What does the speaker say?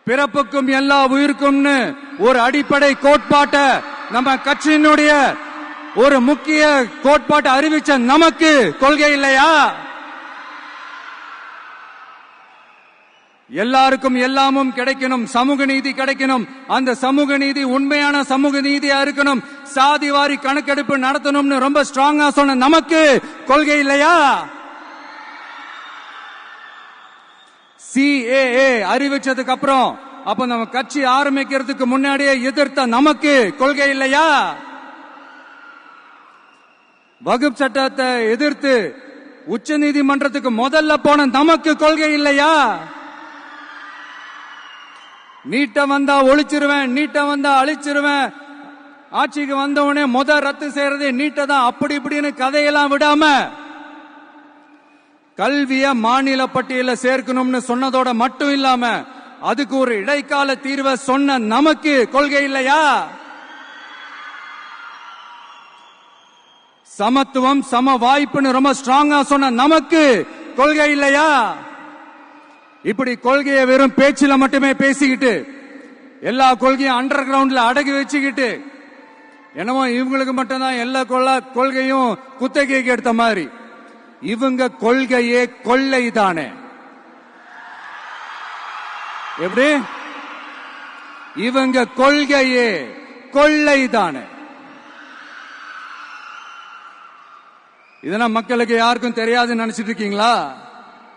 பிறப்புக்கும் எல்லா உயிருக்கும்னு ஒரு அடிப்படை கோட்பாட்டை நம்ம கட்சியினுடைய ஒரு முக்கிய கோட்பாட்டை அறிவிச்ச நமக்கு கொள்கை இல்லையா? எல்லாருக்கும் எல்லாமும் கிடைக்கணும், சமூக நீதி கிடைக்கணும், அந்த சமூக நீதி உண்மையான சமூக நீதியா இருக்கணும், சாதி வாரி கணக்கெடுப்பு நடத்தணும்னு ரொம்ப ஸ்ட்ராங்கா சொன்ன நமக்கு கொள்கை இல்லையா? CAA அறிவிச்சதுக்கு அப்புறம் அப்ப நம்ம கட்சி ஆரம்பிக்கிறதுக்கு முன்னாடியே எதிர்த்த நமக்கு கொள்கை இல்லையா? வகுப்பு சட்டத்தை எதிர்த்து உச்ச நீதிமன்றத்துக்கு முதல்ல போன நமக்கு கொள்கை இல்லையா? நீட்ட வந்தா ஒழிச்சிருவேன், நீட்ட வந்தா அழிச்சிருவேன், ஆட்சிக்கு வந்தவனே ரத்து செய்யறதே நீட்ட தான், அப்படி இப்படின்னு கதையெல்லாம் விடாம கல்விய மாநில பட்டியல சேர்க்கணும்னு சொன்னதோட மட்டும் இல்லாம அதுக்கு ஒரு இடைக்கால தீர்வை சொன்ன நமக்கு கொள்கை இல்லையா? சமத்துவம் சம வாய்ப்புன்னு ரொம்ப ஸ்ட்ராங்கா சொன்ன நமக்கு கொள்கை இல்லையா? இப்படி கொள்கையை வெறும் பேச்சில மட்டுமே பேசிக்கிட்டு எல்லா கொள்கையும் அண்டர் கிரவுண்ட்ல அடக்கி வச்சுக்கிட்டு என்னமோ இவங்களுக்கு மட்டும்தான் எல்லா கொள்கையும் குத்தகைக்கு எடுத்த மாதிரி, இவங்க கொள்கையே கொள்ளை தானே. எப்படி? இவங்க கொள்கையே கொள்ளை தானே. இதெல்லாம் மக்களுக்கு யாருக்கும் தெரியாதுன்னு நினைச்சிட்டு இருக்கீங்களா?